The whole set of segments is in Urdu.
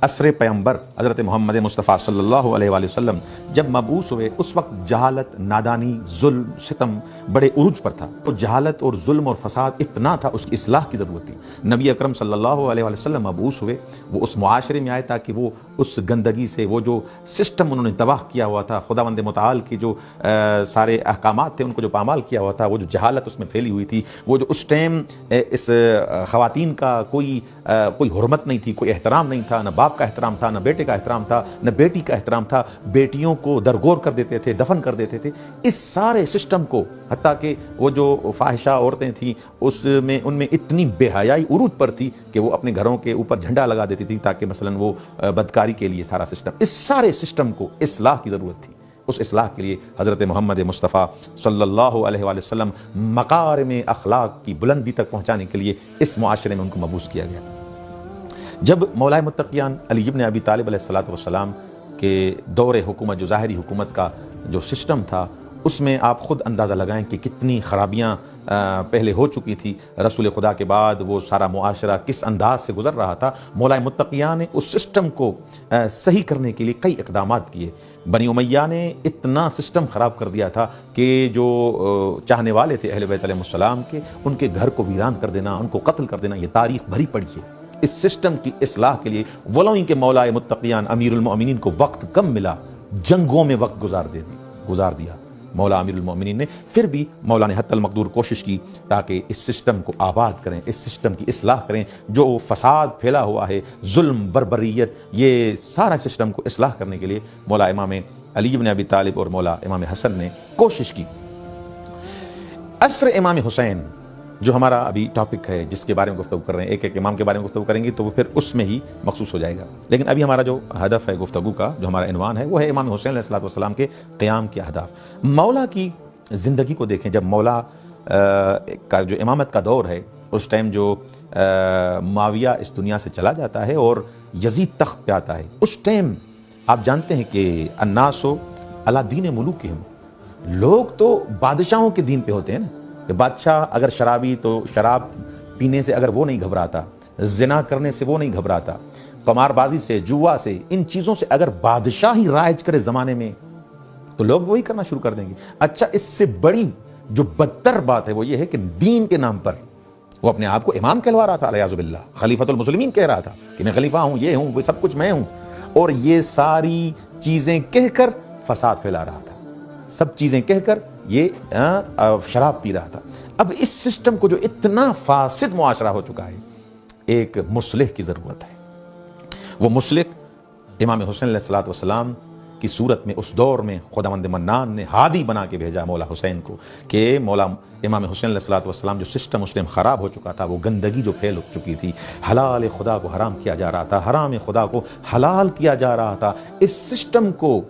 عصر پیغمبر حضرت محمد مصطفیٰ صلی اللہ علیہ وآلہ وسلم جب مبعوث ہوئے اس وقت جہالت، نادانی، ظلم، ستم بڑے عروج پر تھا. تو جہالت اور ظلم اور فساد اتنا تھا، اس کی اصلاح کی ضرورت تھی. نبی اکرم صلی اللہ علیہ وآلہ وسلم مبعوث ہوئے، وہ اس معاشرے میں آئے تاکہ وہ اس گندگی سے، وہ جو سسٹم انہوں نے تباہ کیا ہوا تھا، خداوند متعال کی جو سارے احکامات تھے ان کو جو پامال کیا ہوا تھا، وہ جو جہالت اس میں پھیلی ہوئی تھی، وہ جو اس ٹائم اس خواتین کا کوئی حرمت نہیں تھی، کوئی احترام نہیں تھا، نہ باپ کا احترام تھا، نہ بیٹے کا احترام تھا، نہ بیٹی کا احترام تھا، بیٹیوں کو درگور کر دیتے تھے، دفن کر دیتے تھے. اس سارے سسٹم کو، حتیٰ کہ وہ جو فاحشہ عورتیں تھیں ان میں اتنی بے حیائی عروج پر تھی کہ وہ اپنے گھروں کے اوپر جھنڈا لگا دیتی تھی تاکہ مثلا وہ بدکاری کے لیے سارا سسٹم، اس سارے سسٹم کو اصلاح کی ضرورت تھی. اس اصلاح کے لیے حضرت محمد مصطفیٰ صلی اللہ علیہ وآلہ وسلم مکارم اخلاق کی بلندی تک پہنچانے کے لیے اس معاشرے میں ان کو مبعوث کیا گیا. جب مولائے متقیان علی ابن ابی طالب علیہ السلام کے دور حکومت، جو ظاہری حکومت کا جو سسٹم تھا، اس میں آپ خود اندازہ لگائیں کہ کتنی خرابیاں پہلے ہو چکی تھی. رسول خدا کے بعد وہ سارا معاشرہ کس انداز سے گزر رہا تھا. مولائے متقیان نے اس سسٹم کو صحیح کرنے کے لیے کئی اقدامات کیے. بنی امیہ نے اتنا سسٹم خراب کر دیا تھا کہ جو چاہنے والے تھے اہل بیت علیہ السلام کے، ان کے گھر کو ویران کر دینا، ان کو قتل کر دینا، یہ تاریخ بھری پڑی ہے. اس سسٹم کی اصلاح کے لیے ولو ان کے مولائے متقیان امیر المؤمنین کو وقت کم ملا، جنگوں میں وقت گزار دیا مولا امیر المؤمنین نے، پھر بھی مولا نے حتی المقدور کوشش کی تاکہ اس سسٹم کو آباد کریں، اس سسٹم کی اصلاح کریں. جو فساد پھیلا ہوا ہے، ظلم، بربریت، یہ سارا سسٹم کو اصلاح کرنے کے لیے مولا امام علی بن ابی طالب اور مولا امام حسن نے کوشش کی. عصر امام حسین جو ہمارا ابھی ٹاپک ہے، جس کے بارے میں گفتگو کر رہے ہیں، ایک ایک امام کے بارے میں گفتگو کریں گے تو وہ پھر اس میں ہی مخصوص ہو جائے گا. لیکن ابھی ہمارا جو ہدف ہے گفتگو کا، جو ہمارا عنوان ہے، وہ ہے امام حسین علیہ السلام کے قیام کے اہداف. مولا کی زندگی کو دیکھیں. جب مولا کا جو امامت کا دور ہے، اس ٹائم جو معاویہ اس دنیا سے چلا جاتا ہے اور یزید تخت پہ آتا ہے، اس ٹائم آپ جانتے ہیں کہ الناس علی دین ملوکہم، لوگ تو بادشاہوں کے دین پہ ہوتے ہیں نا. کہ بادشاہ اگر شرابی تو شراب پینے سے اگر وہ نہیں گھبراتا، زنا کرنے سے وہ نہیں گھبراتا، قمار بازی سے، جوا سے، ان چیزوں سے اگر بادشاہ ہی رائج کرے زمانے میں تو لوگ وہی کرنا شروع کر دیں گے. اچھا، اس سے بڑی جو بدتر بات ہے وہ یہ ہے کہ دین کے نام پر وہ اپنے آپ کو امام کہلوا رہا تھا، علیہ باللہ خلیفۃ المسلمین کہہ رہا تھا کہ میں خلیفہ ہوں، یہ ہوں، وہ سب کچھ میں ہوں، اور یہ ساری چیزیں کہہ کر فساد پھیلا رہا تھا. سب چیزیں کہہ کر یہ شراب پی رہا تھا. اب اس سسٹم کو جو اتنا فاسد معاشرہ ہو چکا ہے، ایک مصلح کی ضرورت ہے. وہ مصلح امام حسین علیہ السلام کی صورت میں اس دور میں خداوند منان نے ہادی بنا کے بھیجا مولا حسین کو، کہ مولا امام حسین علیہ السلام جو سسٹم اس ٹائم خراب ہو چکا تھا، وہ گندگی جو پھیل چکی تھی، حلال خدا کو حرام کیا جا رہا تھا، حرام خدا کو حلال کیا جا رہا تھا، اس سسٹم کو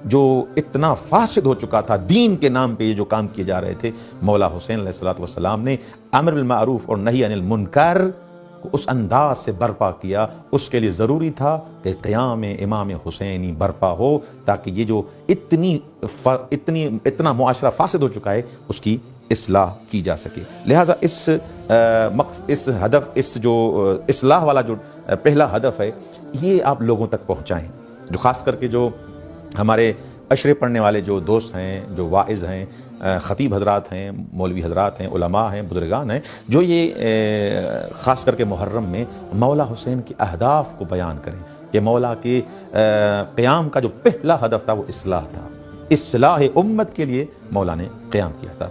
جو اتنا فاسد ہو چکا تھا، دین کے نام پہ یہ جو کام کیے جا رہے تھے، مولا حسین علیہ السلام نے امر بالمعروف اور نہی عن المنکر کو اس انداز سے برپا کیا. اس کے لیے ضروری تھا کہ قیام امام حسینی برپا ہو، تاکہ یہ جو اتنا معاشرہ فاسد ہو چکا ہے اس کی اصلاح کی جا سکے. لہٰذا اس ہدف، اس جو اصلاح والا جو پہلا ہدف ہے، یہ آپ لوگوں تک پہنچائیں. جو خاص کر کے جو ہمارے عشرے پڑھنے والے جو دوست ہیں، جو واعظ ہیں، خطیب حضرات ہیں، مولوی حضرات ہیں، علماء ہیں، بزرگان ہیں، جو یہ خاص کر کے محرم میں مولا حسین کے اہداف کو بیان کریں کہ مولا کے قیام کا جو پہلا ہدف تھا وہ اصلاح تھا. اصلاح امت کے لیے مولا نے قیام کیا تھا.